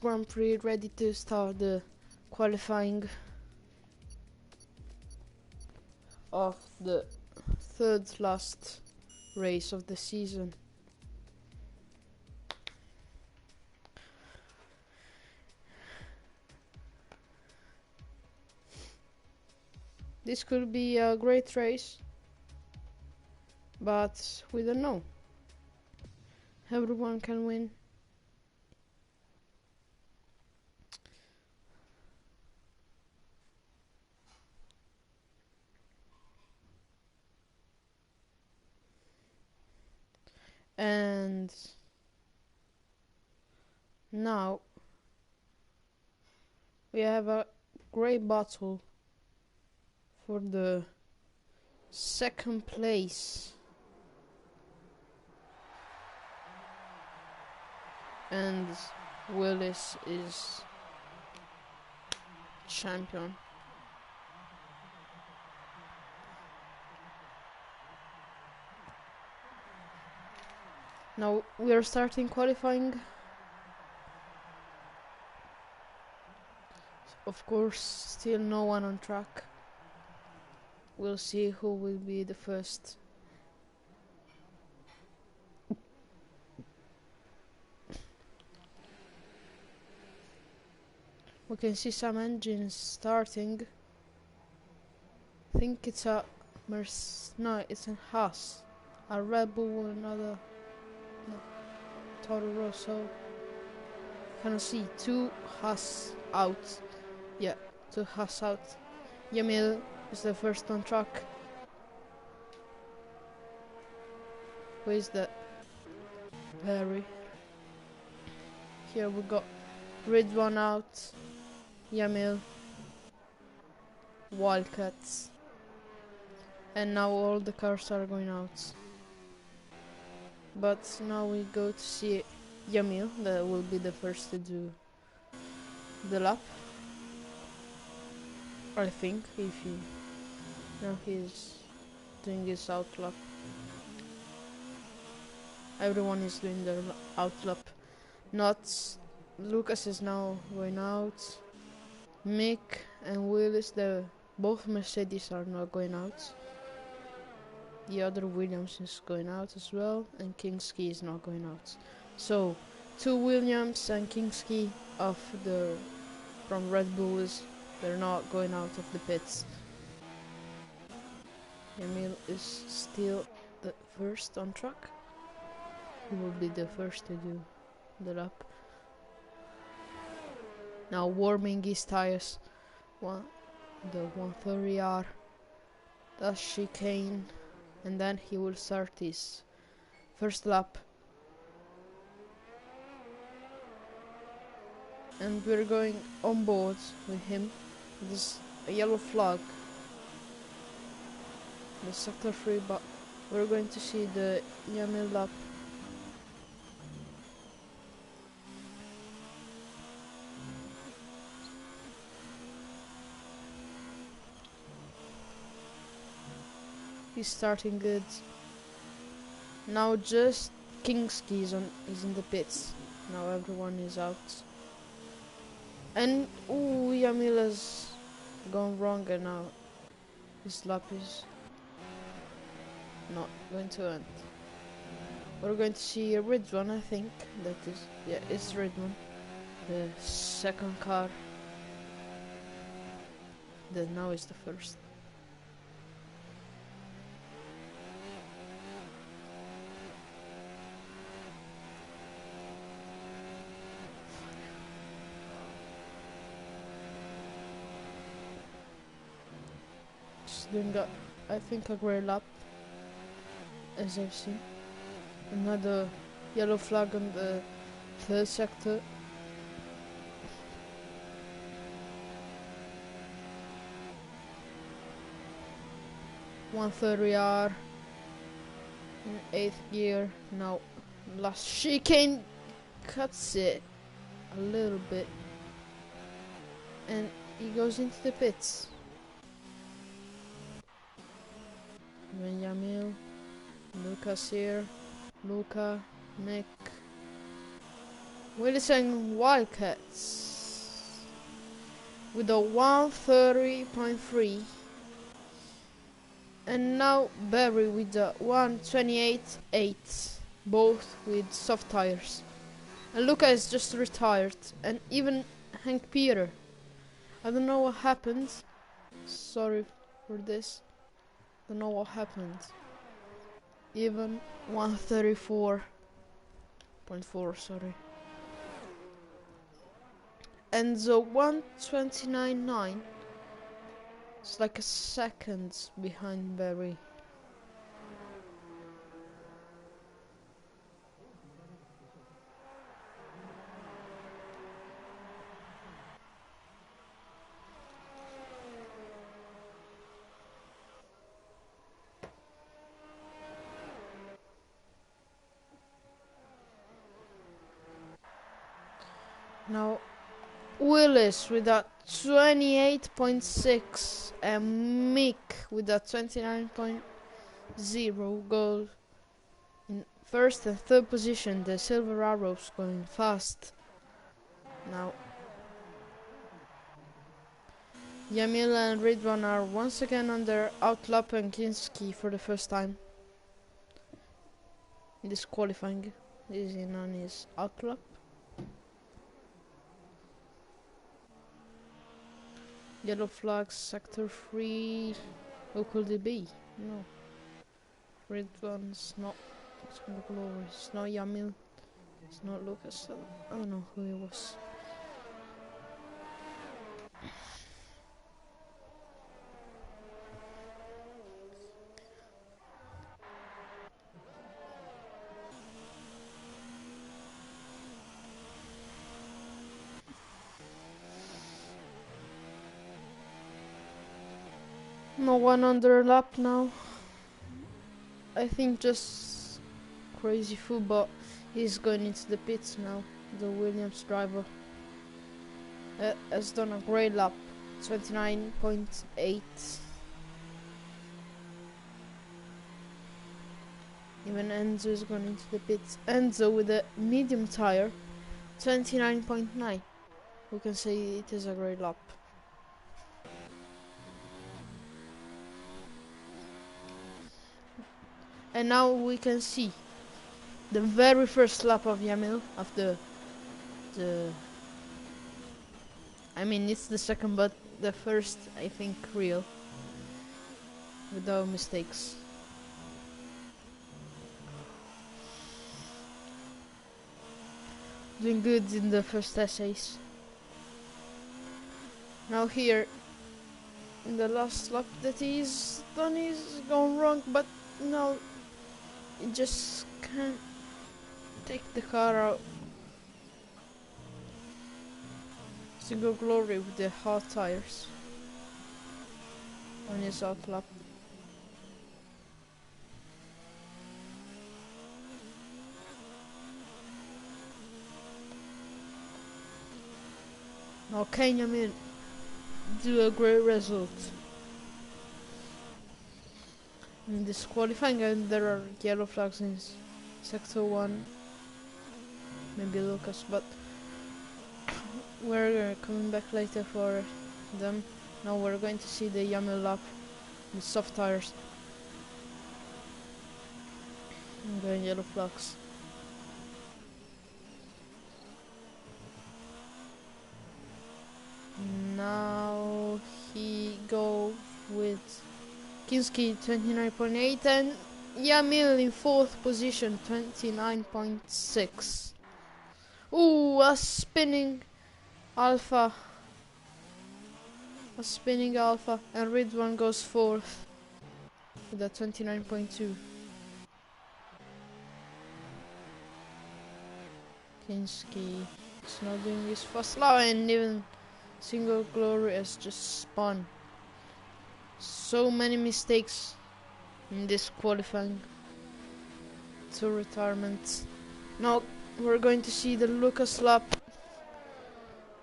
Grand Prix, ready to start the qualifying of the third last race of the season. This could be a great race, but we don't know. Everyone can win. And now we have a great battle for the second place. And Willis is champion. Now we are starting qualifying. Of course, still no one on track. We'll see who will be the first. We can see some engines starting. I think it's a no, it's a Haas, a Red Bull, another Toro Rosso. Can I see two Haas out? Yeah, two Haas out. Yamil is the first on track. Who is that? Harry. Here we got Ridwan out. Yamil. Wildcats. And now all the cars are going out. But now we go to see Yamil, that will be the first to do the lap. I think, if he... Now he's doing his out lap. Everyone is doing their out lap. Not... Lucas is now going out. Mick and Willis, both Mercedes are not going out. The other Williams is going out as well, and Kingski is not going out. So, two Williams and Kingski from Red Bulls, they're not going out of the pits. Emil is still the first on track. He will be the first to do the lap. Now warming his tires. The 130R. That's chicane. And then he will start his first lap. And we're going on board with him. There's a yellow flag. The sector 3, but we're going to see the Yamil lap. He's starting good. Now just Kingski is in the pits. Now everyone is out. And Yamil has gone wrong, and now his lap is not going to end. We're going to see a Ridwan, I think. That is, yeah, it's Ridwan. The second car. That now is the first. Doing I think a great lap, as I've seen. Another yellow flag on the third sector. R in 8th gear. Now last chicane cuts it a little bit, and he goes into the pits. Yamil, Lucas here, Luca, Nick, Willis and Wildcats with a 130.3. And now Barry with a 128.8, both with soft tires. And Luca is just retired, and even Hank Peter. I don't know what happened. Sorry for this. Don't know what happened. Even 134.4, sorry. And the 129.9 is like a second behind Barry. Now Willis with a 28.6 and Mick with a 29.0 go in first and third position. The Silver Arrows going fast. Now Yamil and Ridwan are once again under Outlap and Kinski for the first time in this qualifying. This is on his Outlap. Yellow flags, sector 3. Who could it be? No. Red one's not. It's not Glory. It's not Yamil. It's not Lucas. I don't know who it was. No one on their lap now. I think just Crazy Football is going into the pits now. The Williams driver has done a great lap, 29.8. Even Enzo is going into the pits. Enzo with a medium tire, 29.9. We can say it is a great lap. And now we can see the very first lap of Yamil after I mean it's the second, but the first I think real without mistakes. Doing good in the first essays. Now here in the last lap that he's done is gone wrong, but no, it just can't take the car out. Single Glory with the hard tires on his out lap. Now can Yamil do a great result in this qualifying, and there are yellow flags in sector 1, maybe Lucas, but we're coming back later for them. Now we're going to see the Yamil lap with soft tires and going yellow flags. Now he goes with Kinski 29.8 and Yamil in 4th position 29.6. Ooh, a spinning Alpha. A spinning Alpha, and Ridwan goes 4th with a 29.2. Kinski is not doing his fast lap, and even Single Glory has just spun. So many mistakes in this qualifying. 2 retirements. Now we're going to see the Lucas lap.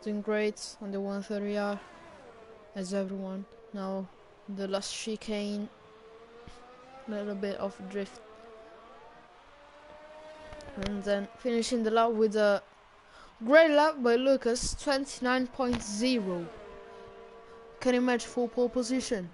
Doing great on the 130R as everyone. Now the last chicane. Little bit of drift. And then finishing the lap with a Great lap by Lucas, 29.0. Can you match full pole position?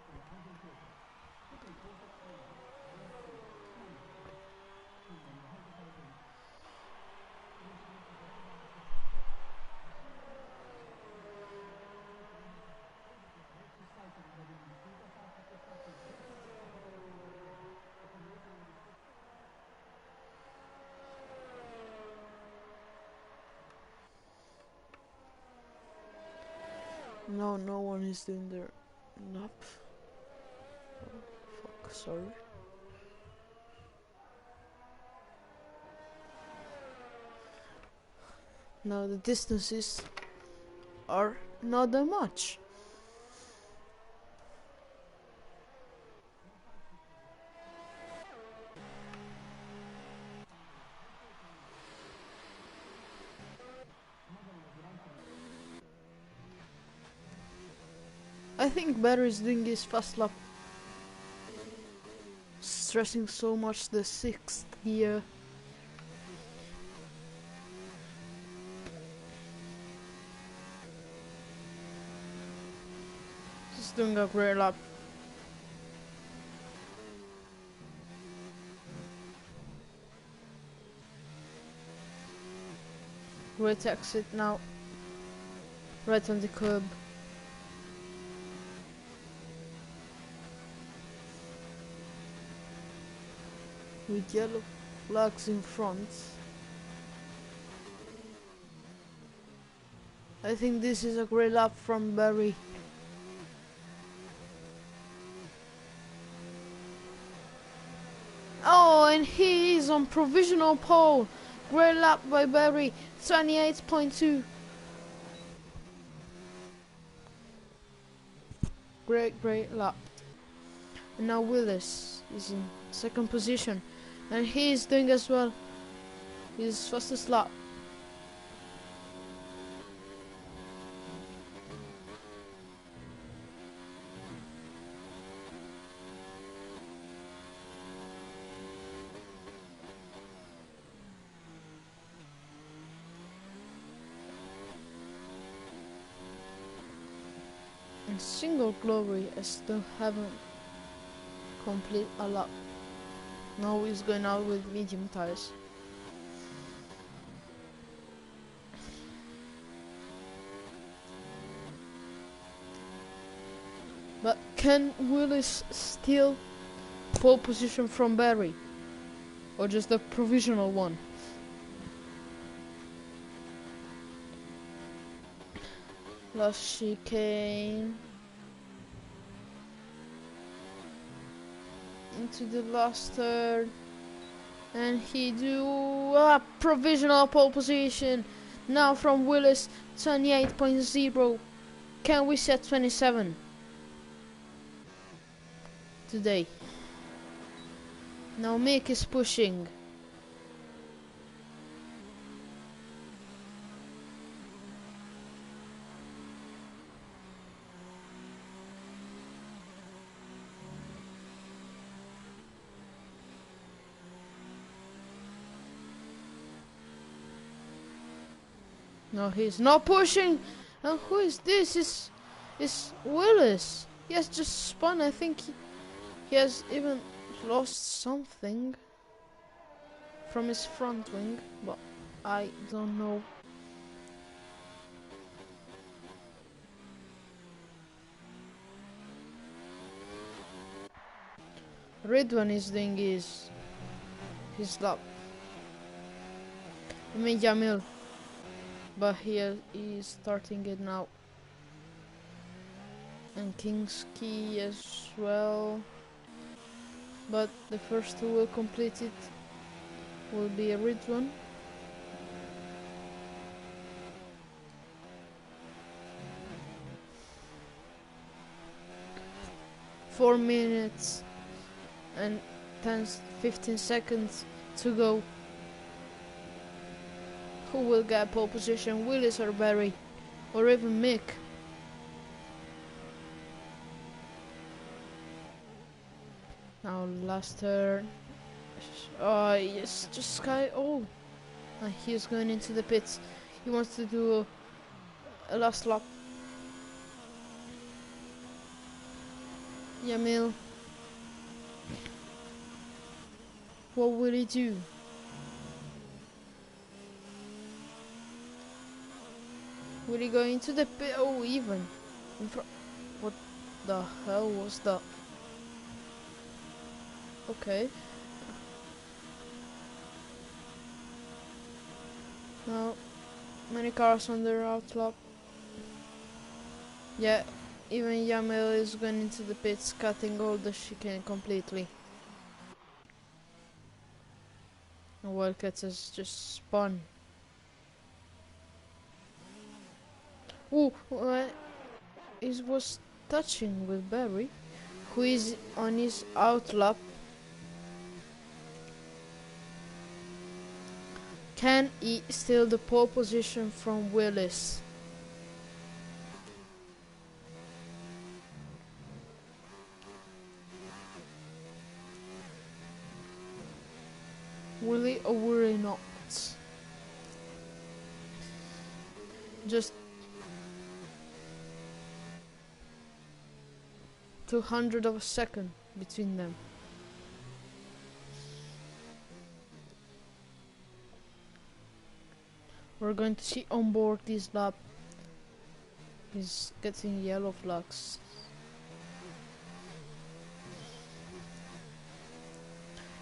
No, no one is doing their lap. Oh, fuck, sorry. Now the distances are not that much. I think Better is doing his fast lap, stressing so much the sixth gear. He's doing a great lap. Great exit now. Right on the curb. With yellow flags in front. I think this is a great lap from Barry. Oh, and he is on provisional pole. Great lap by Barry, 28.2. Great lap. And now Willis is in second position. And he is doing as well his fastest lap. In single glory, I still haven't complete a lap. Now he's going out with medium tires. But can Willis steal pole position from Barry? Or just a provisional one? Last chicane. Into the last turn. And he do a provisional pole position. Now from Willis, 28.0. Can we set 27? Today. Now Mick is pushing. No, he's not pushing. And who is this? It's Willis. He has just spun. I think he has even lost something from his front wing, but I don't know. Ridwan is doing his lap. I mean Jamil, but he's starting it now. And Kingski as well. But the first who will complete it will be a Ridwan. Four minutes and 15 seconds to go. Who will get pole position, Willis or Barry? Or even Mick? Now last turn. Oh yes, just Sky. Oh, and he's going into the pits. He wants to do a last lap. Yamil, what will he do? Will he go into the pit? Oh, even. What the hell was that? Okay. Now, many cars on the route lap. Yeah, even Yamil is going into the pits, cutting all the chicane completely. And Wildcats has just spun. Ooh, he was touching with Barry, who is on his out lap. Can he steal the pole position from Willis? Will he or will he not? Just 200 of a second between them. We're going to see on board this lap. He's getting yellow flags.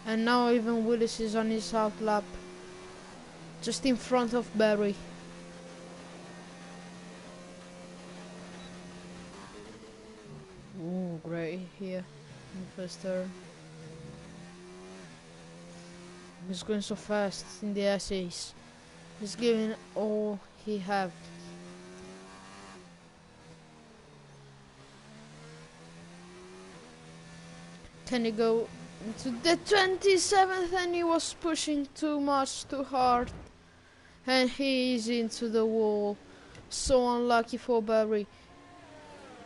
And now even Willis is on his out lap, just in front of Barry. Ooh, great here in the first turn. He's going so fast in the essays. He's giving all he have. Can he go into the 27th? And he was pushing too much, too hard. And he is into the wall. So unlucky for Barry.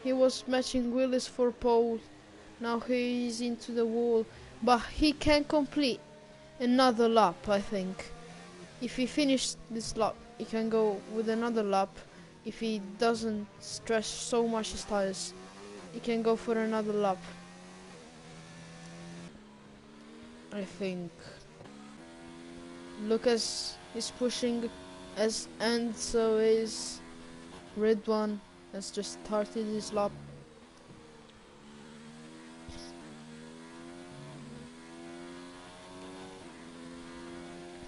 He was matching Willis for pole. Now he is into the wall. But he can complete another lap, I think. If he finishes this lap, he can go with another lap. If he doesn't stretch so much his tires, he can go for another lap. I think Lucas is pushing and so is Ridwan has just started his lap.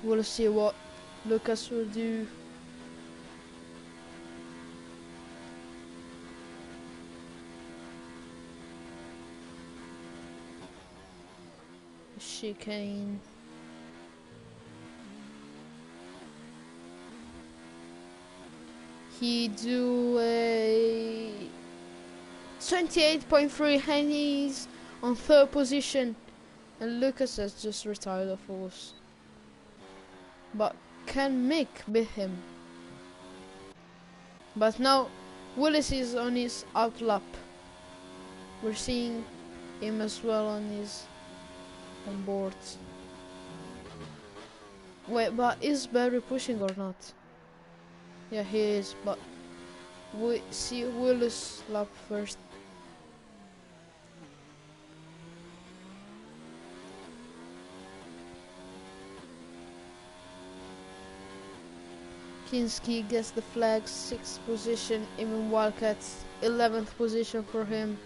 We'll see what Lucas will do. Chicane. He do a 28.3 and he's on third position. And Lucas has just retired, of course. But can Mick beat him? But now Willis is on his out lap. We're seeing him as well on his on board. Wait, but is Barry pushing or not? Yeah, he is, but we see Willis lap first. Kinski gets the flag, 6th position, even Wildcats 11th position for him.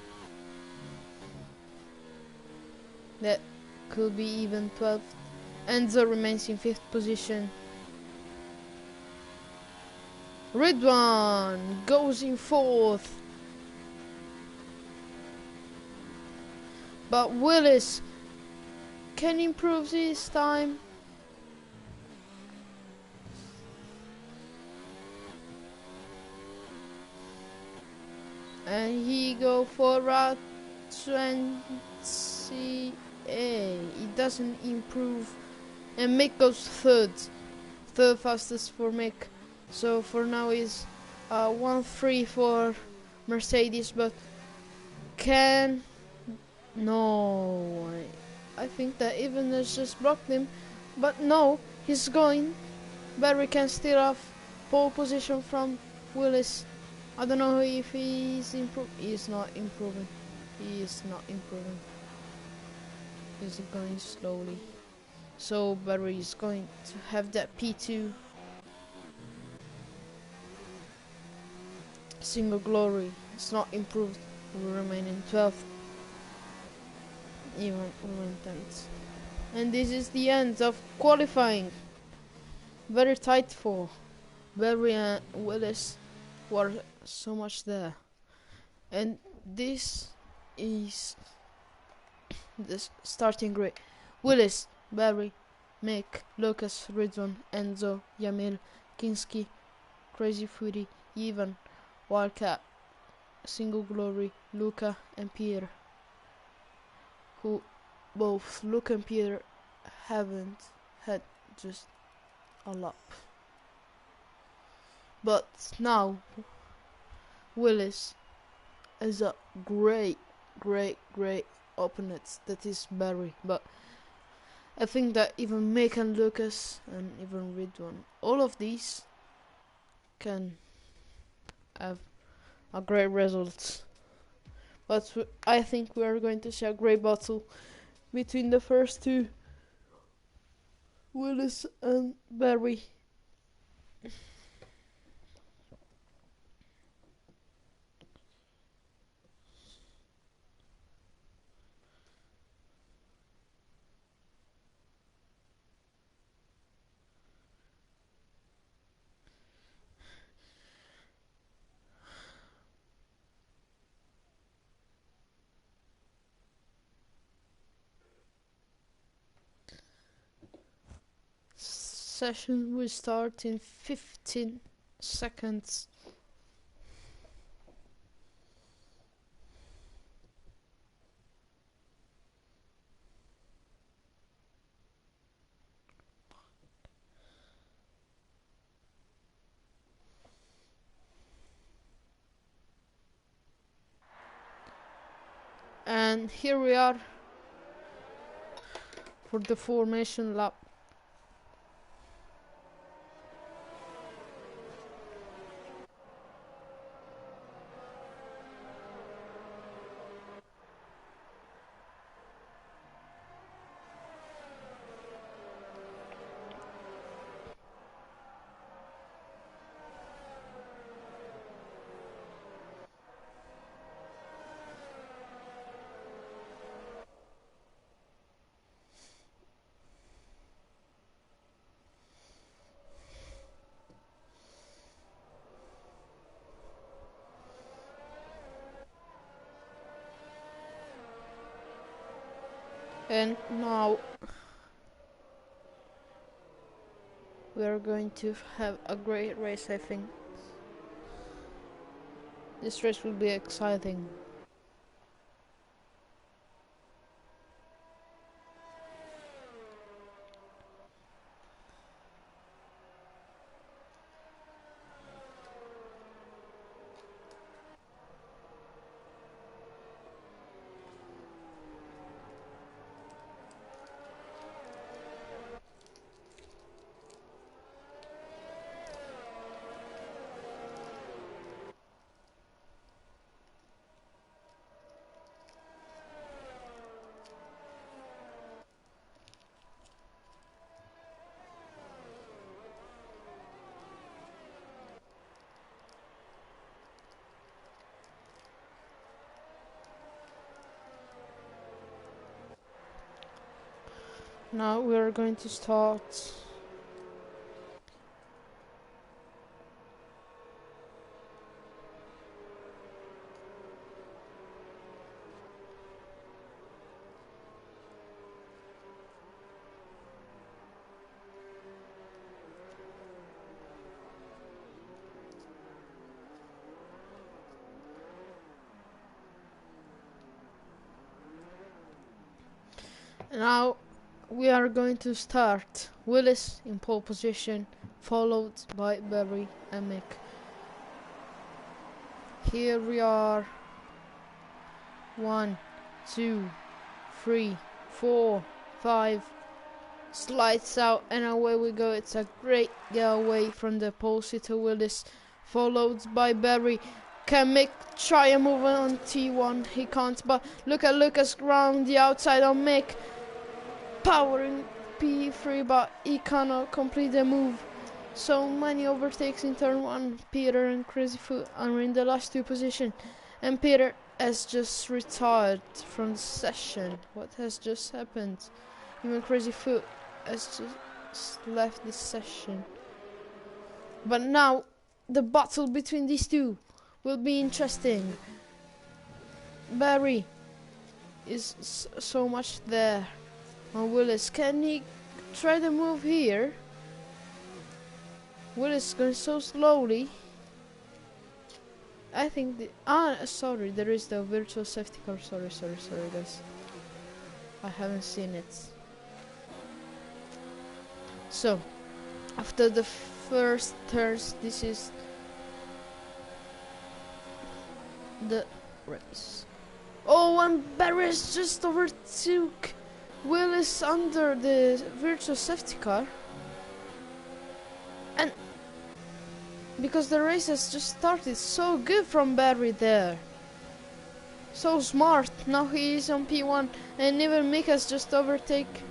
That could be even 12th. Enzo remains in 5th position. Ridwan goes in 4th. But Willis can improve his time. And he go for Route 20A. He doesn't improve. And Mick goes 3rd. 3rd fastest for Mick. So for now is 1-3 for Mercedes, but can... No, I think that even has just blocked him. But no, he's going. Barry can steal off. Pole position from Willis. I don't know if he's improving. He is not improving. He is not improving. He's going slowly. So Barry is going to have that P2 single glory. It's not improved. We remain in 12th. Even 10th. And this is the end of qualifying. Very tight for Barry and Willis were so much there. And this is the starting grid. Willis, Barry, Mick, Lucas, Ridwan, Enzo, Yamil, Kinski, Crazy Fury, Ivan, Wildcat, Single Glory, Luca and Pierre, who both Luca and Pierre haven't had just a lap. But now Willis is a great opponent, that is Barry. But I think that even Mick and Lucas and even Ridwan, all of these can have a great result. But I think we are going to see a great battle between the first two, Willis and Barry. Session will start in 15 seconds. And here we are for the formation lap. And now we are going to have a great race, I think. This race will be exciting. Now we are going to start. Now we are going to start. Willis in pole position, followed by Barry and Mick. Here we are. 1, 2, 3, 4, 5, Slides out and away we go. It's a great getaway from the pole sitter Willis, followed by Barry. Can Mick try a move on T1? He can't, but look at Lucas round the outside on Mick, powering P3, but he cannot complete the move. So many overtakes in turn 1. Peter and Crazy Foot are in the last 2 positions, and Peter has just retired from the session. What has just happened? Even Crazy Foot has just left the session. But now the battle between these two will be interesting. Barry is so much there on Willis. Can he try the move here? Willis going so slowly. I think sorry, there is the virtual safety car. Sorry guys, I haven't seen it. So after the first turns, this is the race. Oh, and Barris just overtook Willis under the virtual safety car, and because the race has just started, so good from Barry there. So smart. Now he is on P1, and even Mick has just overtaken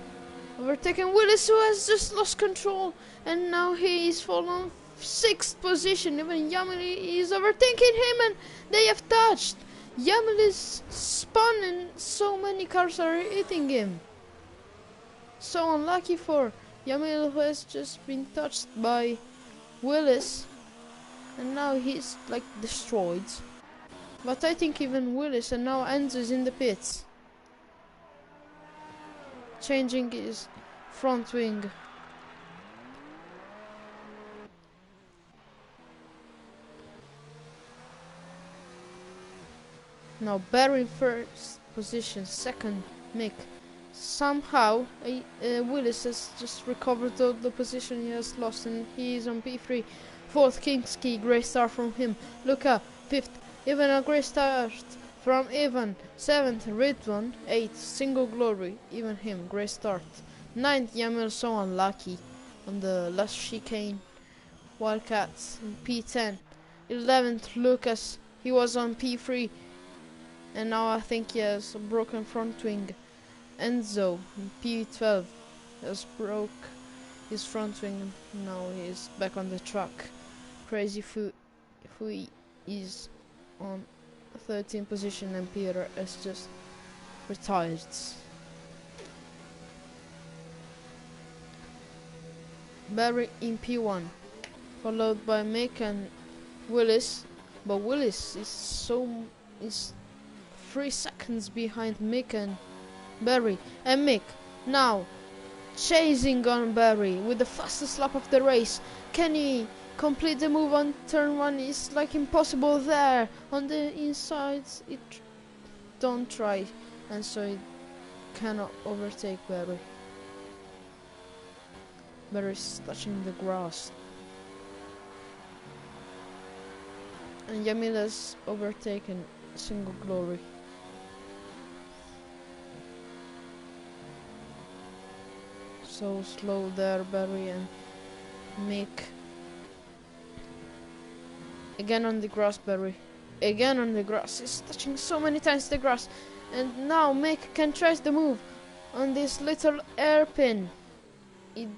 Willis, who has just lost control, and now he is fallen 6th position. Even Yamili is overtaking him, and they have touched. Yamil is spun, and so many cars are hitting him. So unlucky for Yamil, who has just been touched by Willis, and now he's like destroyed. But I think even Willis, and now Enzo is in the pits, changing his front wing. Now Barry in 1st position, 2nd Mick. Somehow Willis has just recovered the position he has lost, and he is on P3. 4th Kingski, great start from him. Luca 5th, even a great start from Ivan. 7th Ridwan, 8th Single Glory, even him, great start. 9th Yamil, so unlucky on the last chicane. Wildcats in P10. 11th Lucas, he was on P3, and now I think he has a broken front wing. Enzo in P12 has broke his front wing, and now he is back on the track. Crazy Foot is on 13th position, and Peter has just retired. Barry in P1, followed by Mick and Willis, but Willis is 3 seconds behind Mick and Barry, and Mick now chasing on Barry with the fastest lap of the race. Can he complete the move on turn 1? It's like impossible there on the insides. Don't try, and so it cannot overtake Barry. Barry's touching the grass, and Yamila's overtaken Single Glory. So slow there, Barry and Mick. Again on the grass, Barry. Again on the grass. He's touching so many times the grass. And now Mick can try the move on this little airpin. It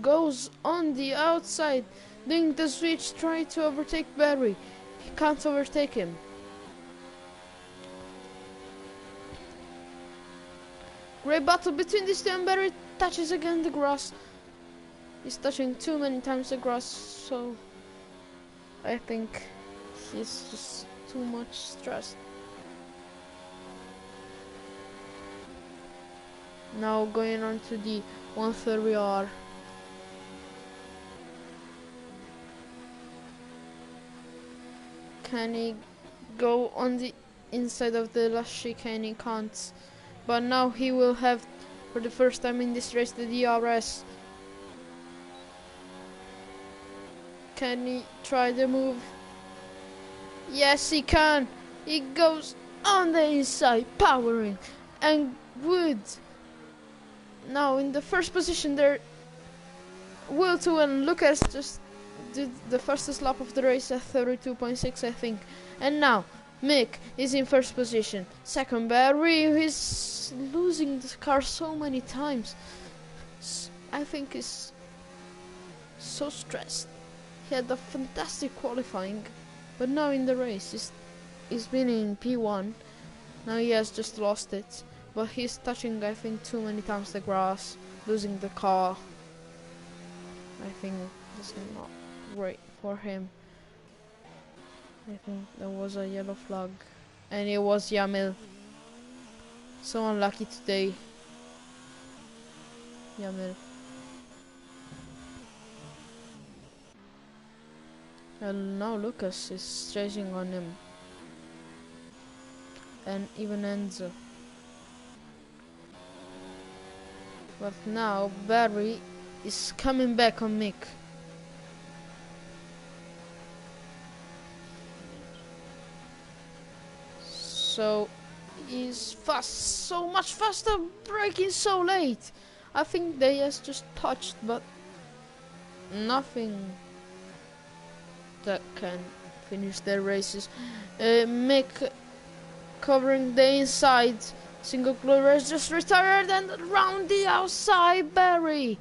goes on the outside, doing the switch, try to overtake Barry. He can't overtake him. Great battle between these two, and Barry touches again the grass. He's touching too many times the grass, so I think he's just too much stressed. Now going on to the 130R. Can he go on the inside of the last chicane? He can't. But now he will have, for the first time in this race, the DRS. Can he try the move? Yes, he can. He goes on the inside, powering, and would now in the first position there, Will 2 and Lucas just did the fastest lap of the race at 32.6, I think. And now Mick is in first position. Second, Barry, who is losing the car so many times. I think he's so stressed. He had a fantastic qualifying, but now in the race he's been in P1. Now he has just lost it, but he's touching, I think, too many times the grass, losing the car. I think this is not great for him. I think there was a yellow flag, and it was Yamil. So unlucky today, Yamil. And now Lucas is chasing on him, and even Enzo. But now Barry is coming back on Mick. So he's fast, so much faster, braking so late. I think they just touched, but nothing that can finish their races. Mick covering the inside. Single Glory has just retired, and round the outside, Barry.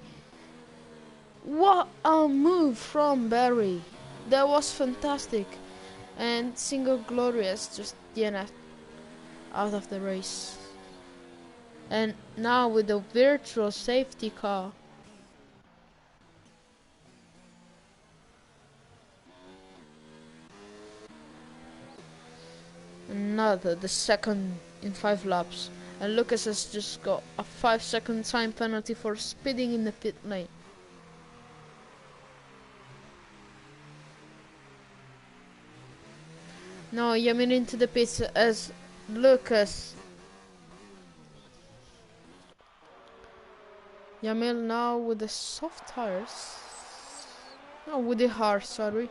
What a move from Barry. That was fantastic. And Single Glory has just DNF out of the race. And now with the virtual safety car, another, the second in 5 laps, and Lucas has just got a 5-second time penalty for speeding in the pit lane. Now Yamil into the pits as Lucas. Yamil now with the soft tires. No, with the hard, sorry.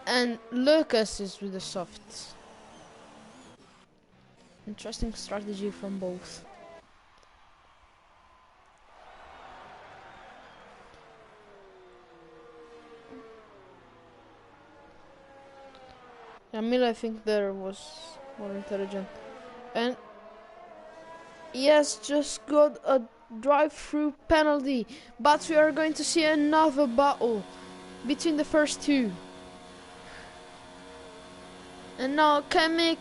And Lucas is with the soft. Interesting strategy from both. Yamil, I think there was more intelligent. And he has just got a drive-through penalty. But we are going to see another battle between the first two. And now can make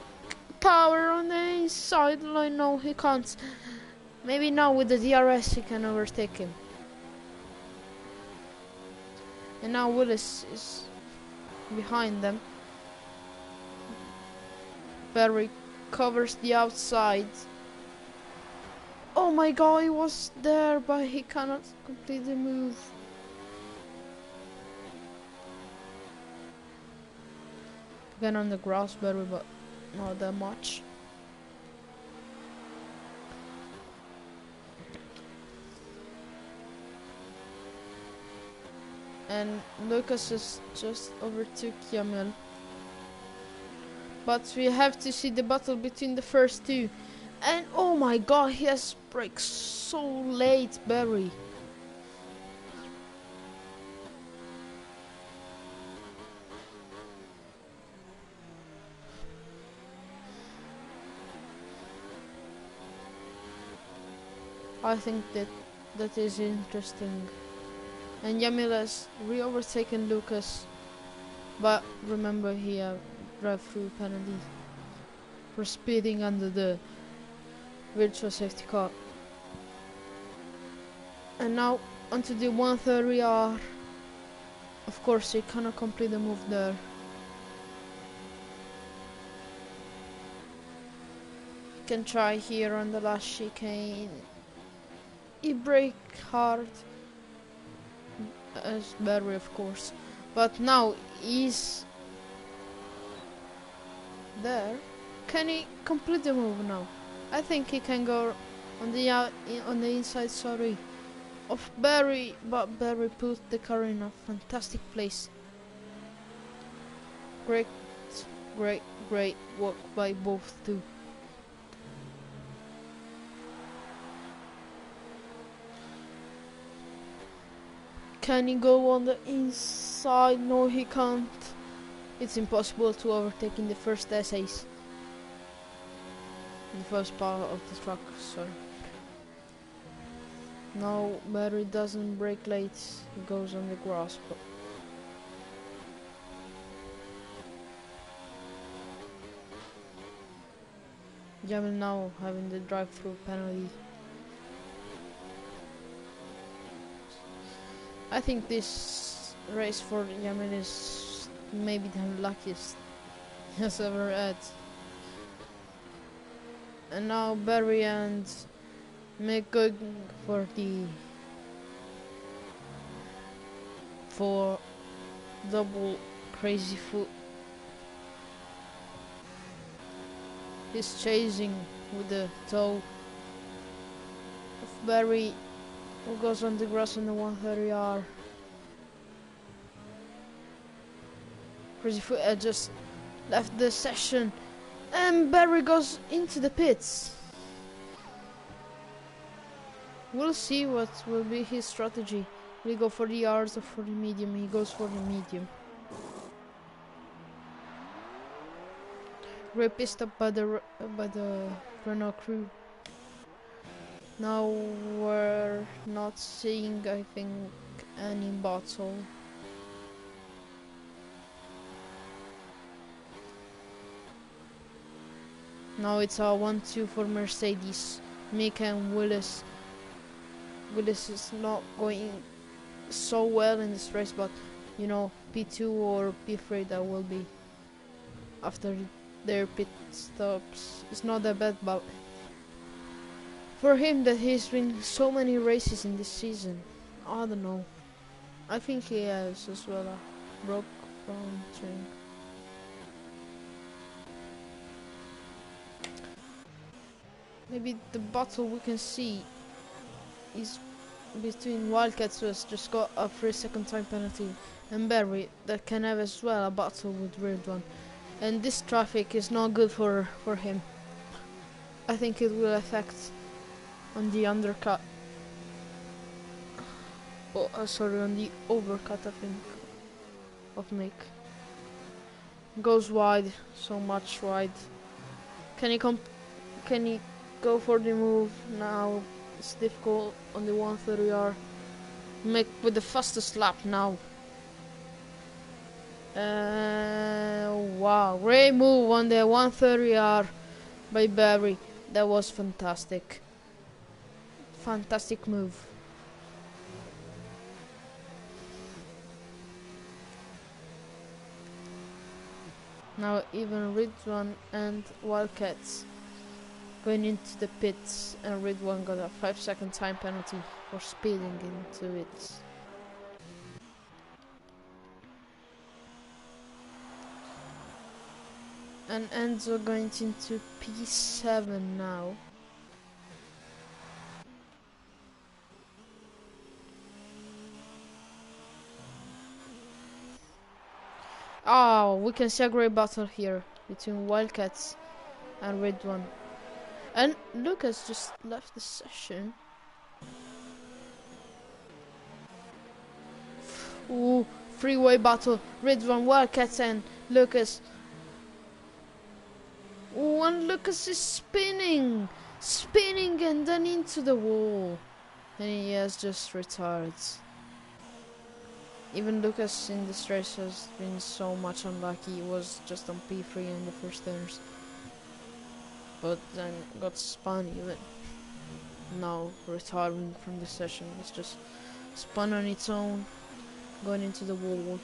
power on the inside line. No, he can't. Maybe now with the DRS he can overtake him. And now Willis is behind them. Barry covers the outside. Oh my god, he was there, but he cannot complete the move. Again on the grass, Barry, but not that much. And Lucas has just overtook Yamil. But we have to see the battle between the first two. And oh my god, he has braked so late, Barry. I think that is interesting. And Yamil has re-overtaken Lucas. But remember, he drive-through penalty for speeding under the virtual safety car. And now onto the 130R. Of course, he cannot complete the move there. He can try here on the last chicane. He brake hard as Barry, of course, but now he's there. Can he complete the move now? I think he can go on the inside, sorry, of Barry, but Barry put the car in a fantastic place. Great work by both two. Can he go on the inside? No, he can't. It's impossible to overtake in the first essays. The first part of the truck, sorry. No, Barry doesn't brake late. He goes on the grass. But Jamil now having the drive-through penalty. I think this race for Jamil is maybe the luckiest he has ever had. And now Barry and Mick going for double crazy foot. He's chasing with the toe of Barry, who goes on the grass on the 130R. Crazy foot had just left the session, and Barry goes into the pits. We'll see what will be his strategy. Will he go for the yards or for the medium? He goes for the medium. Great pissed up by the Renault crew. Now we're not seeing, I think, any battle. Now it's a 1-2 for Mercedes. Mick and Willis. Willis is not going so well in this race, but you know, P2 or P3 that will be after their pit stops. It's not that bad, but for him that he's won so many races in this season, I don't know. I think he has as well a broke front string. Maybe the battle we can see is between Wildcats, who has just got a 3-second time penalty, and Barry that can have as well a battle with Ridwan. And this traffic is not good for him. I think it will affect on the undercut. Oh, sorry, on the overcut, I think, of Mick. Goes wide, so much wide. Can he go for the move now? It's difficult on the 130R. Mick with the fastest lap now. Wow, great move on the 130R by Barry. That was fantastic. Fantastic move. Now even Ridwan and Wildcats going into the pits, and Ridwan got a 5-second time penalty for speeding into it. And Enzo going into P7 now. Oh, we can see a great battle here between Wildcats and Ridwan. And Lucas just left the session. Ooh, freeway battle. Ridwan, Wildcats and Lucas. Ooh, and Lucas is spinning and then into the wall. And he has just retired. Even Lucas in this race has been so much unlucky. He was just on P3 in the first turns, but then got spun even. Now retiring from the session. It's just spun on its own, going into the wall.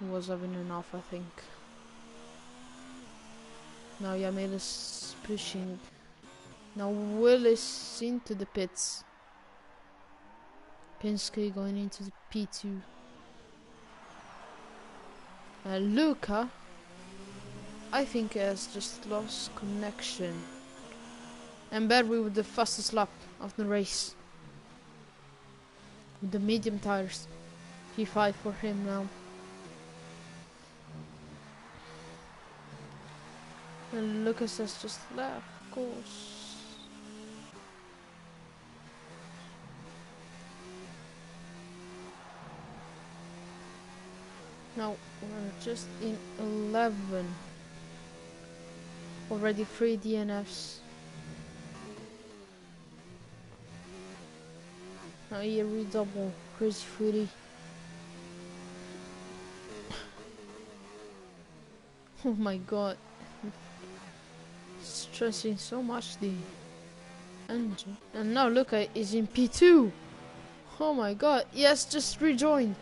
He was having enough, I think. Now Yamil is pushing. Now Willis into the pits. Penske going into the P2. Luca, I think, has just lost connection. And Barry with the fastest lap of the race. With the medium tires. P5 for him now. And Lucas has just left, of course. Now we're just in 11. Already 3 DNFs. Now here we double. Crazy Footy. Oh my god. Stressing so much the engine. And now look, he's in P2. Oh my god. He has just rejoined.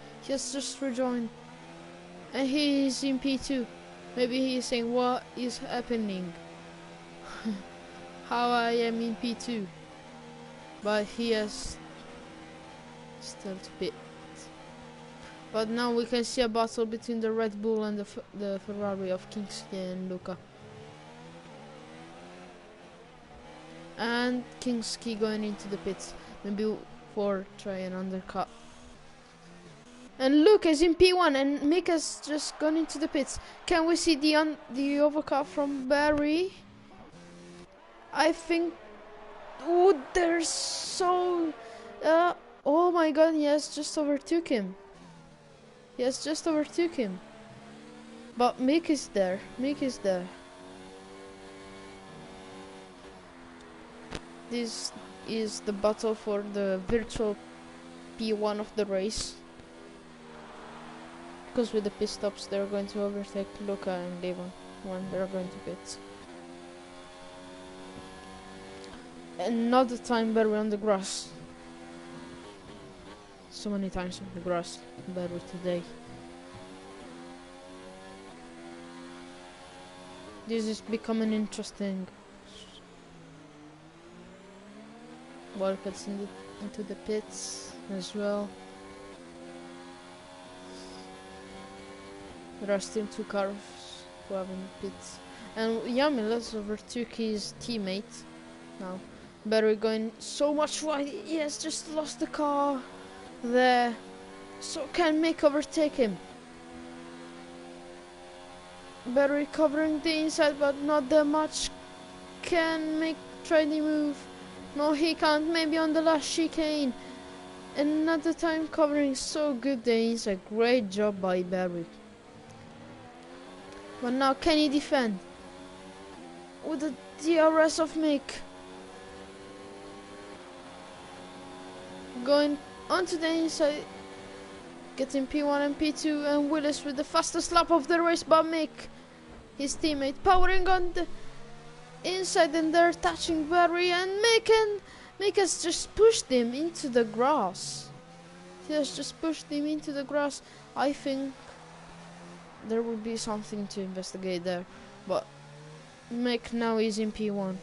And he is in P2. Maybe he is saying, what is happening? How I am in P2. But he has still to pit. But now we can see a battle between the Red Bull and the Ferrari of Kingsley and Luca. And Kingsley going into the pits. Maybe for try an undercut. And Luca's in P1 and Mika's just gone into the pits. Can we see the overcut from Barry? I think. Oh, there's so. Oh my god, he has just overtook him. But Mick is there. This is the battle for the virtual P1 of the race. Because with the pit stops, they're going to overtake Luca and Devon when they're going to pit. Another time Barry on the grass. So many times on the grass, Barry today. This is becoming interesting. Wildcats into the pits as well. There are still 2 cars who have in the pits. And Yamilas overtook his teammate now. Barry going so much wide. He has just lost the car there. So can Mick overtake him? Barry covering the inside, but not that much. Can Mick try the move? No, he can't. Maybe on the last chicane. Another time covering so good the inside. Great job by Barry. But now can he defend? With the DRS of Mick. Going onto the inside. Getting P1 and P2 and Willis with the fastest lap of the race by Mick. His teammate powering on the inside and they're touching Barry and Mick has just pushed him into the grass. I think there will be something to investigate there. But Mick now is in P1.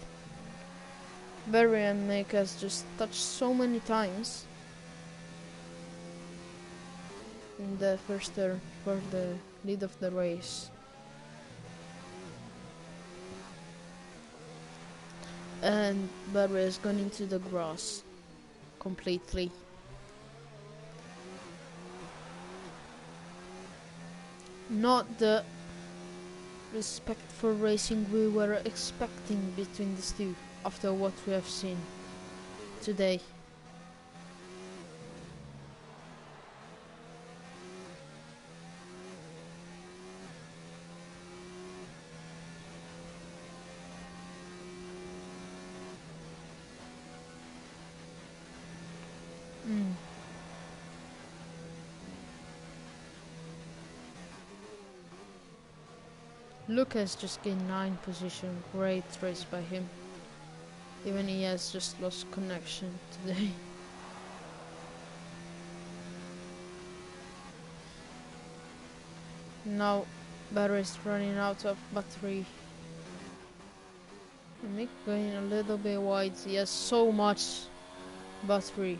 Barry and Mick has just touched so many times in the first turn for the lead of the race. And Barry has gone into the grass completely. Not the respectful racing we were expecting between these two after what we have seen today. Lucas just gained 9th position. Great race by him. Even he has just lost connection today. Now battery is running out of battery. Mick going a little bit wide. He has so much battery.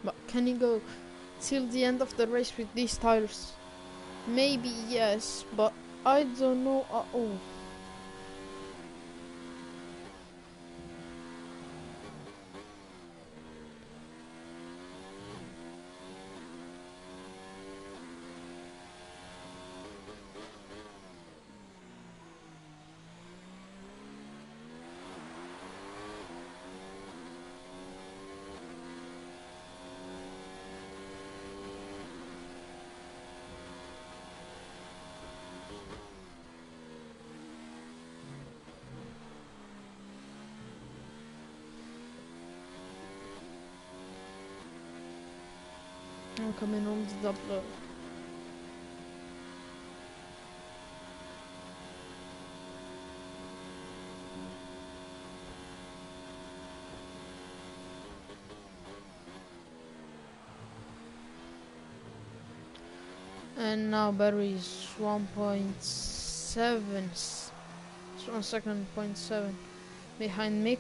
But can he go till the end of the race with these tires? Maybe yes, but I don't know at all. I'm coming on the double. And now Barry is 1.7. It's 1 second, 0.7 behind Mick.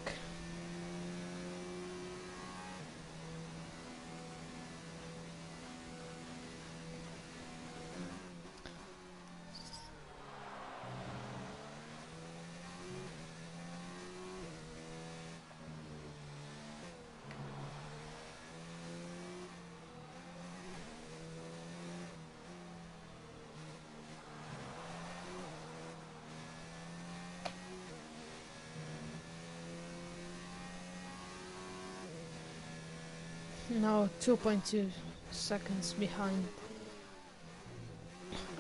Now 2.2 seconds behind.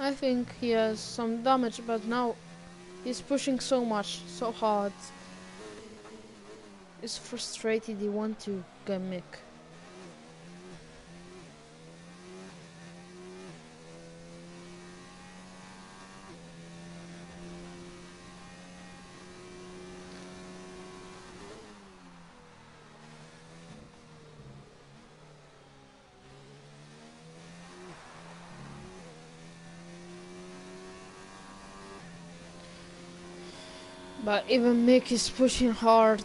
I think he has some damage, but now he's pushing so much, so hard. He's frustrated, he wants to get Mick. But even Mick is pushing hard.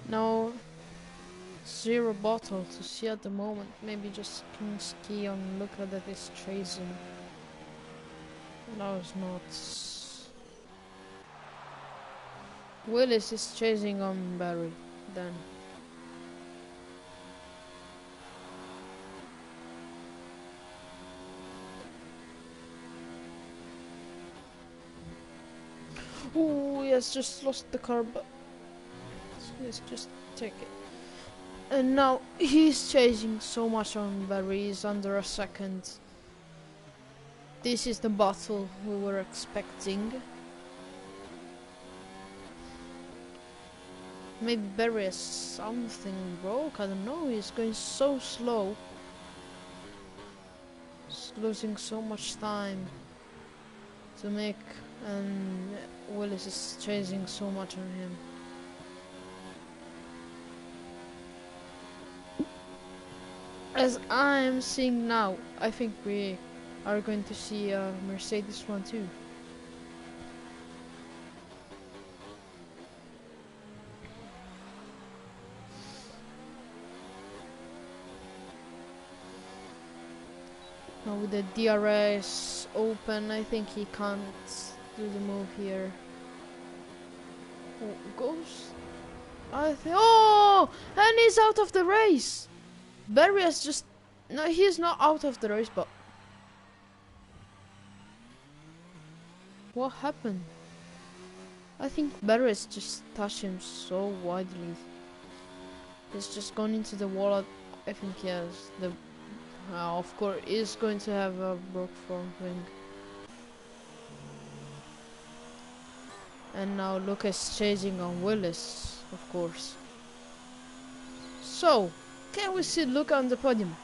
No, zero bottle to see at the moment. Maybe just King Ski on Luca that is chasing. No, it's not. Willis is chasing on Barry then. Oh, he has just lost the car, but let's just take it. And now he's chasing so much on Barry, he's under a second. This is the battle we were expecting. Maybe Barry has something broke, I don't know, he's going so slow. He's losing so much time to make, and Willis is chasing so much on him. As I'm seeing now, I think we are going to see a Mercedes one too. Now with the DRS open, I think he can't do the move here. Oh, goes. Oh, and he's out of the race. Barry has just... No, he's not out of the race, but... What happened? I think Barry has just touched him so widely. He's just gone into the wall. I think he has the... of course, he's going to have a broke front wing. And now Lucas chasing on Willis, of course. So, can we see Luca on the podium?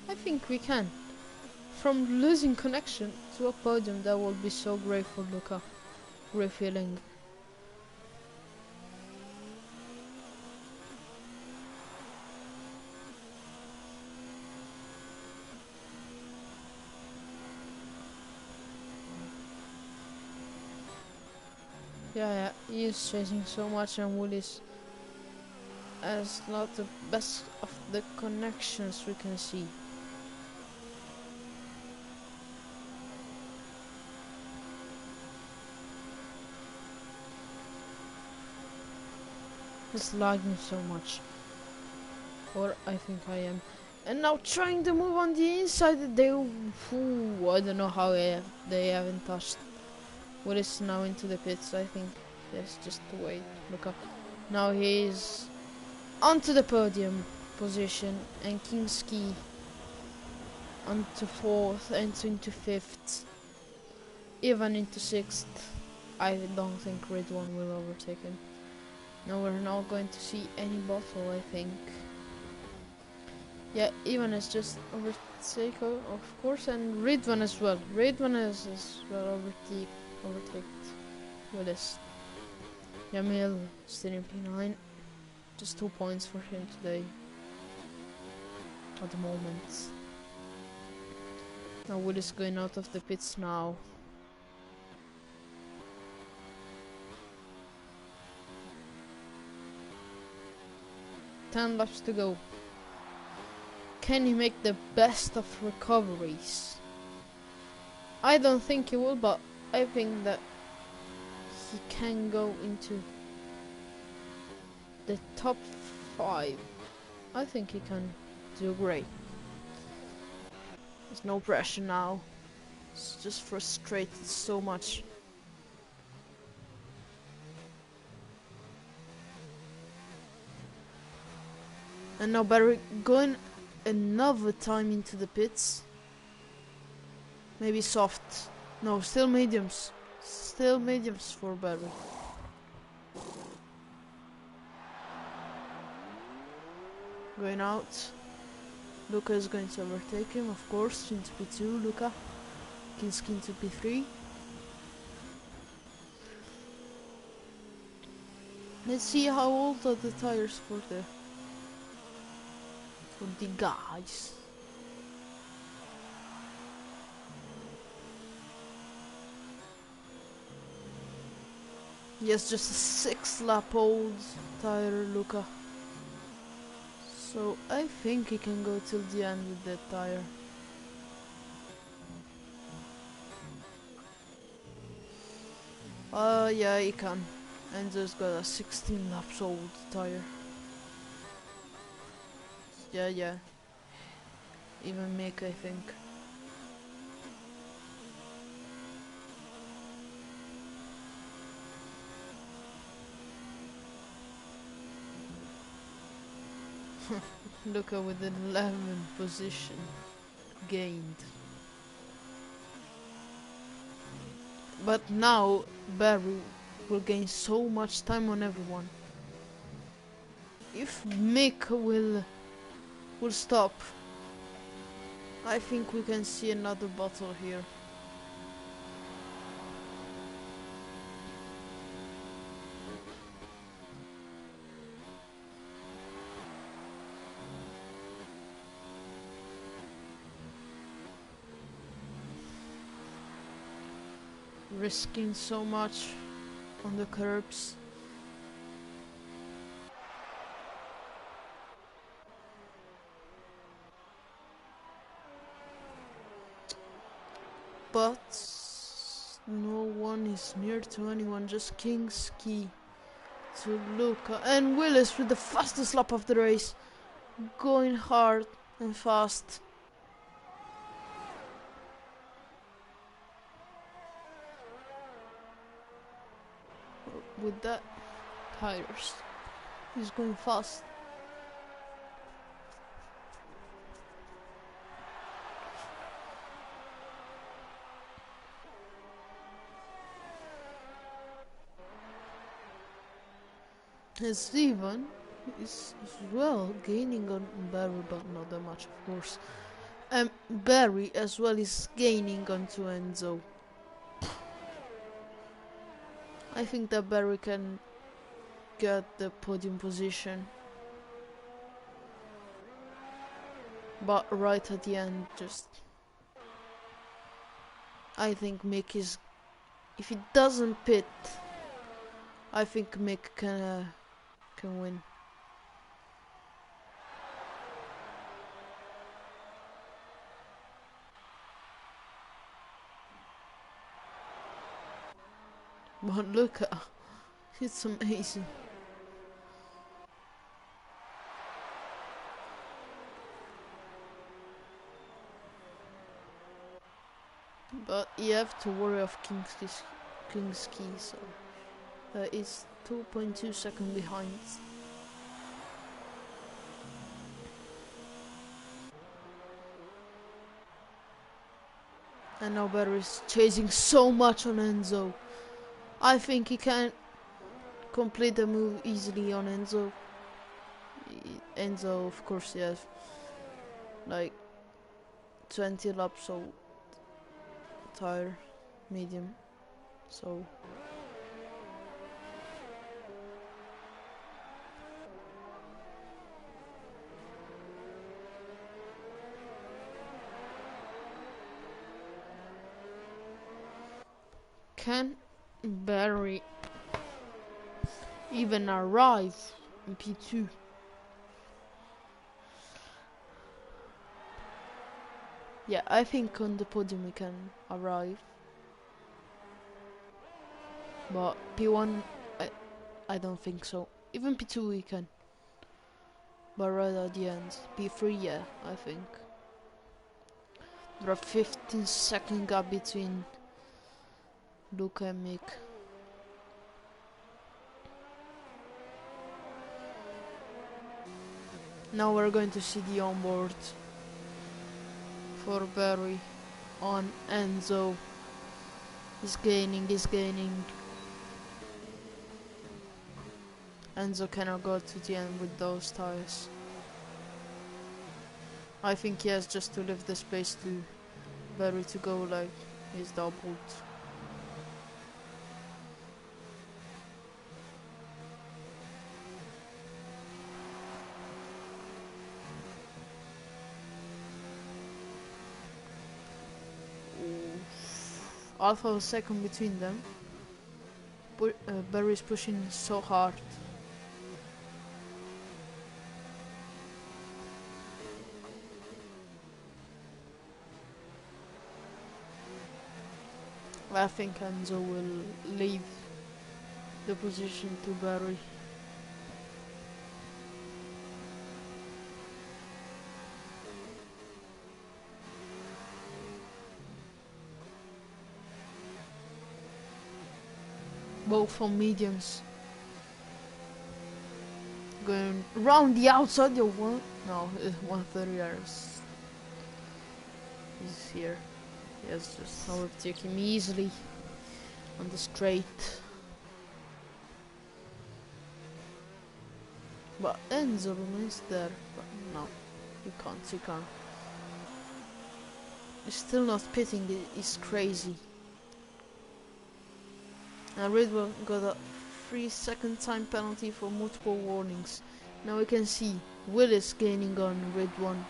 I think we can. From losing connection to a podium, that will be so great for Luca. Great feeling. Yeah, he is chasing so much, and Willis has not the best of the connections we can see. is lagging so much. Or I think I am. And now trying to move on the inside, they... Ooh, I don't know how they haven't touched. What is now into the pits, I think. Yes, just wait, look up. Now he's onto the podium position, and Kingski onto 4th and into 5th. Even into 6th. I don't think Red One will overtake him. Now we're not going to see any bottle, I think. Yeah, Ivan is just overtake, of course, and Ridvan as well. Ridvan is as well overtaked with this. Jamil still in P9. Just 2 points for him today. At the moment. Now Will is going out of the pits now. Ten laps to go. Can he make the best of recoveries? I don't think he will, but I think that he can go into the top 5. I think he can do great. There's no pressure now. It's just frustrated so much. And now Barry going another time into the pits. Maybe soft. No, still mediums. Still mediums for Barry. Going out. Luca is going to overtake him, of course, into P2, Luca. Kinski into P3. Let's see how old are the tires for the guys. Yes, just a 6 lap old tire, Luca. So I think he can go till the end with that tire. Yeah, he can. Enzo's got a 16 laps old tire. Yeah. Even Mick, I think. Luca with an 11th position gained. But now Barry will gain so much time on everyone. If Mick will stop, I think we can see another bottle here. Risking so much on the curbs. But no one is near to anyone, just Kingski to Luca and Willis with the fastest lap of the race, going hard and fast. With that tires, he's going fast. And Steven is as well gaining on Barry, but not that much, of course. And Barry as well is gaining onto Enzo. I think that Barry can get the podium position. But right at the end, just... I think Mick is... If he doesn't pit, I think Mick can win. But look at... It's amazing. But you have to worry of King's Key, so it's 2.2 seconds behind. And now Barry is chasing so much on Enzo. I think he can complete the move easily on Enzo. Enzo, of course, he has like 20 laps, so tire medium, so can Barry even arrive in P2? Yeah, I think on the podium we can arrive, but P1 I don't think so. Even P2 we can, but right at the end, P3 yeah, I think. There are 15-second gap between Luca and Mick. Now we're going to see the onboard for Barry on Enzo. He's gaining. Enzo cannot go to the end with those tires. I think he has just to leave the space to Barry to go like he's doubled. Alpha was second between them. Barry is pushing so hard. I think Enzo will leave the position to Barry. Both on mediums. Going round the outside, the 130 is here. Yes, just overtake him easily on the straight. But Enzo remains there. But no, he can't. He's still not pitting, it's crazy. And Ridwell got a 3-second time penalty for multiple warnings. Now we can see Willis gaining on Red 1.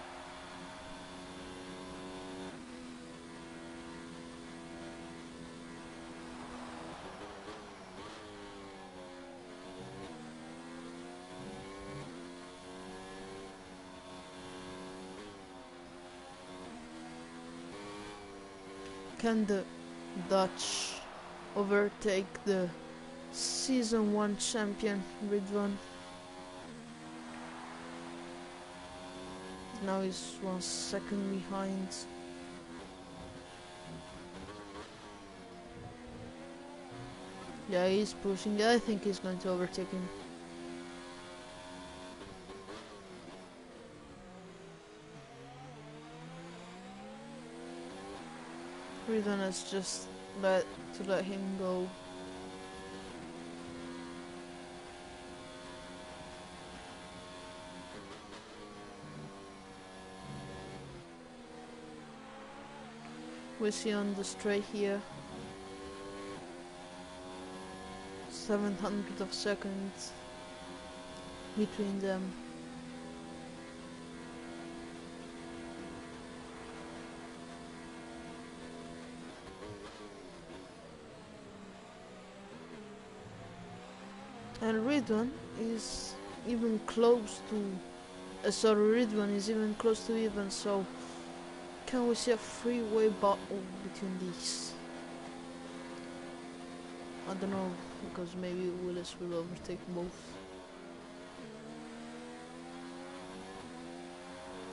Can the Dutch overtake the Season 1 champion Red 1? Now he's 1 second behind. Yeah, he's pushing. I think he's going to overtake him. Reason is just let him go. We see on the straight here 700 of seconds between them. And Ridwan is even close to Ridwan is even close to even, so can we see a three-way battle between these? I don't know, because maybe Willis will overtake both.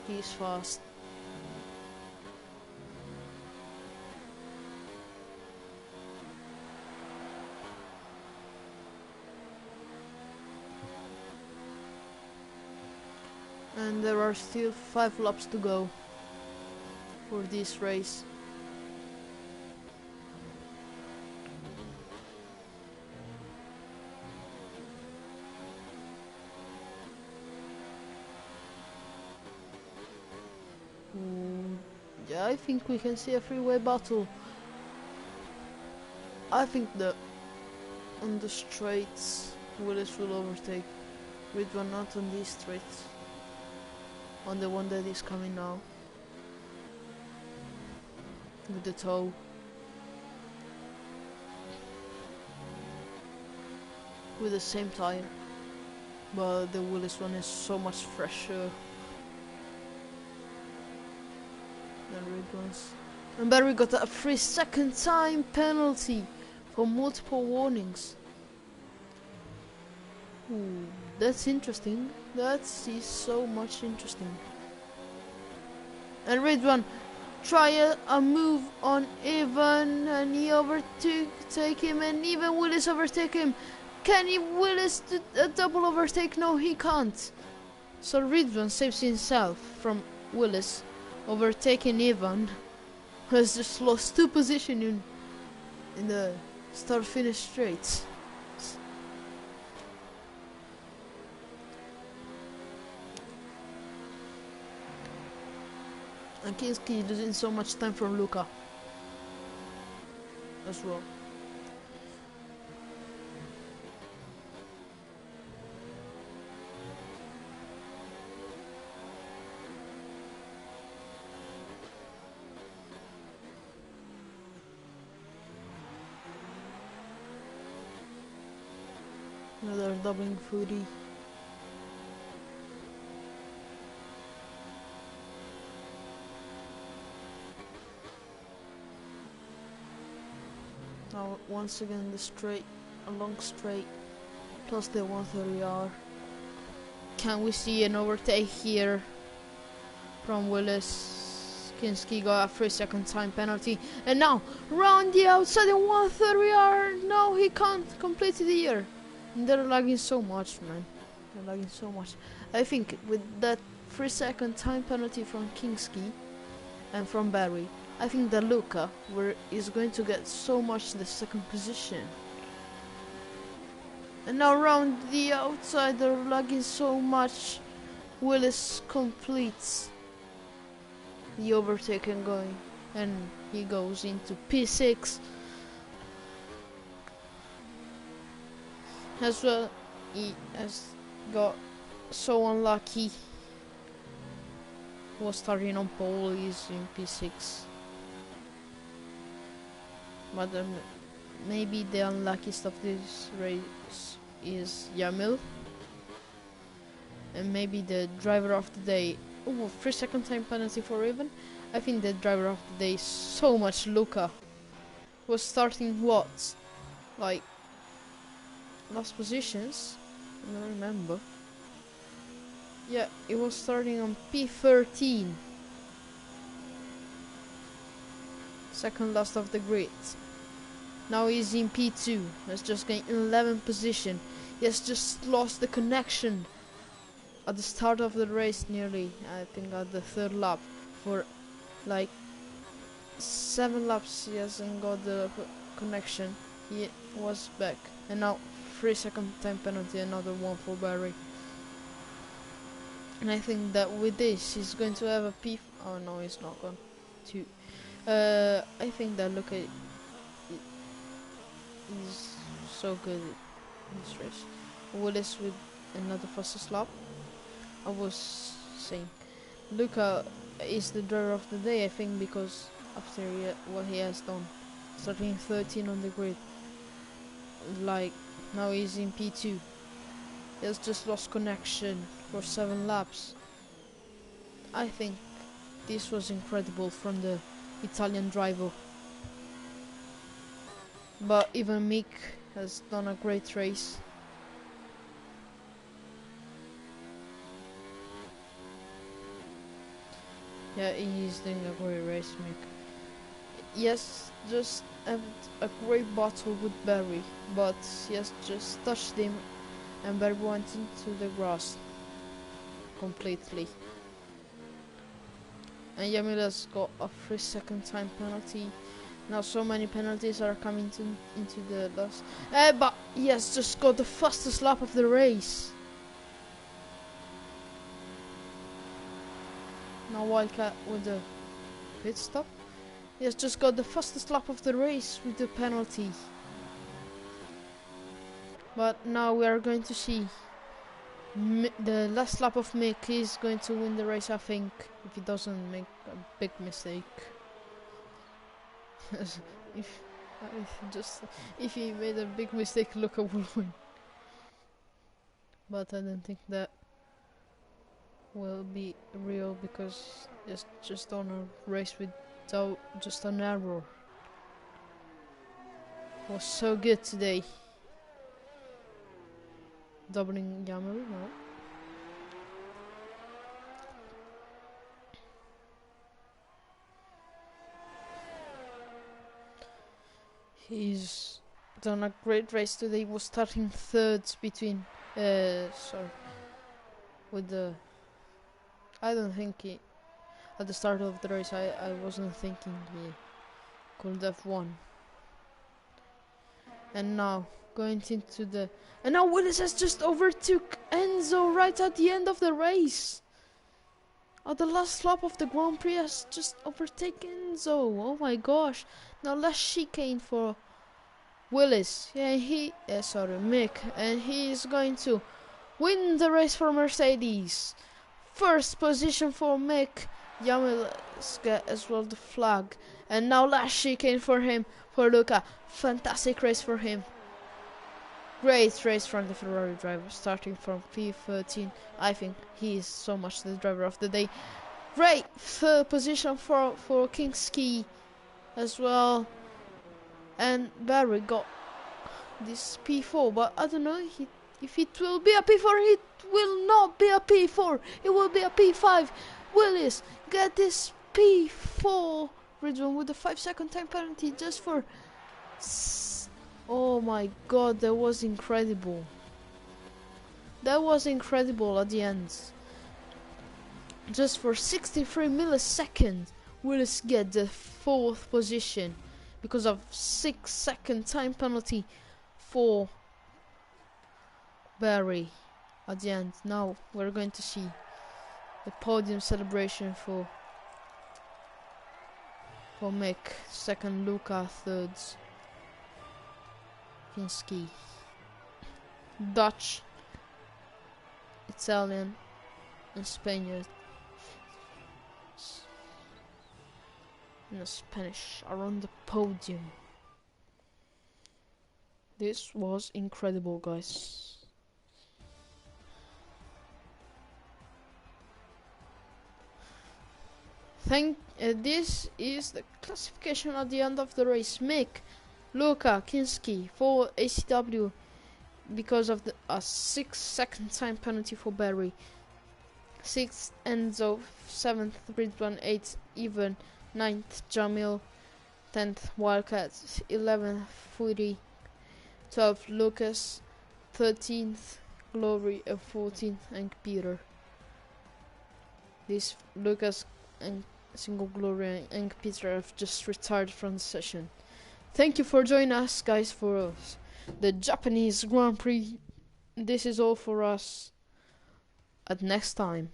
He's fast. and there are still 5 laps to go for this race. Yeah, I think we can see a freeway battle. I think that on the straights Willis will overtake Ridwan, not on these straights, on the one that is coming now with the toe. With the same tire, but the Willis one is so much fresher than Ridwan's. And Barry got a 3-second time penalty for multiple warnings. Ooh, that's interesting. That is so much interesting. And Ridwan try a move on Ivan, and he overtake him, and even Willis overtake him. Can Willis do a double overtake? No, he can't. So Ridwan saves himself from Willis overtaking Ivan, who has just lost 2 positions in the start-finish straights. And Kinski losing so much time from Luca as well. Another doubling foodie. Now once again the straight, a long straight, plus the 130R. Can we see an overtake here from Willis? Kinski got a 3-second time penalty, and now round the outside the 130R. No, he can't complete it here. They're lagging so much, man. They're lagging so much. I think with that 3-second time penalty from Kinski and from Barry, I think that Luca is going to get so much the 2nd position. And now round the outside, they're lagging so much. Willis completes the overtake and going, and he goes into P6. As well, he has got so unlucky. Was starting on pole, he's in P6. But maybe the unluckiest of this race is Yamil. And maybe the driver of the day. Oh, 3-second time penalty for Raven. I think the driver of the day is so much Luca. Was starting what? Like last positions? I don't remember. Yeah, it was starting on P13. Second last of the grid. Now he's in P2. He's just gained 11th position. He has just lost the connection at the start of the race nearly. I think at the 3rd lap. For like 7 laps he hasn't got the connection. He was back. And now 3-second time penalty, another one for Barry. And I think that with this he's going to have a P. Oh no, he's not going to. I think that Luca is so good in this race. Willis with another fastest lap. I was saying Luca is the driver of the day, I think, because after what he has done, starting 13 on the grid, like now he's in P2. He has just lost connection for 7 laps. I think this was incredible from the Italian driver. But even Mick has done a great race. Yeah, he's doing a great race, Mick. Yes, just had a great battle with Barry, but he has just touched him and Barry went into the grass completely. And Yamila's got a 3-second time penalty. Now so many penalties are coming into the last. But he has just got the fastest lap of the race. Now Wildcat with the pit stop. He has just got the fastest lap of the race with the penalty. But now we are going to see the last lap of Mick is going to win the race, I think, if he doesn't make a big mistake. if he made a big mistake, Luca will win. But I don't think that will be real, because it's just on a race without just an error. Was so good today. Doubling Yammer, no. He's done a great race today. He was starting thirds between with the I don't think he at the start of the race I wasn't thinking he could have won. And now going into the and now Willis has just overtook Enzo right at the end of the race. At the last lap of the Grand Prix has just overtaken Enzo. Oh my gosh. Now last chicane for Willis. Yeah, Mick. And he is going to win the race for Mercedes. First position for Mick. Yamila's got as well the flag. And now last chicane for him, for Luca. Fantastic race for him. Great race from the Ferrari driver, starting from P13. I think he is so much the driver of the day. Great third position for Kinski as well. And Barry got this P4, but I don't know if it will be a P4. It will not be a P4. It will be a P5. Willis get this P4 region with a 5-second time penalty just for. Oh my god, that was incredible. That was incredible at the end. Just for 63 milliseconds, Willis get the 4th position because of 6-second time penalty for Barry at the end. Now we're going to see the podium celebration for Mick, second Luca, thirds Kinski. Dutch, Italian and Spaniard and the Spanish are on the podium. This was incredible, guys. This is the classification at the end of the race. Mick, Luca, Kinski for ACW because of a 6-second time penalty for Barry. 6th Enzo, 7th Ridwan, 8th Even, 9th Jamil, 10th Wildcat, 11th Fury, 12th Lucas, 13th Glory, and 14th Hank Peter. This Lucas and Single Glory and Hank Peter have just retired from the session. Thank you for joining us, guys, for the Japanese Grand Prix. This is all for us. At next time.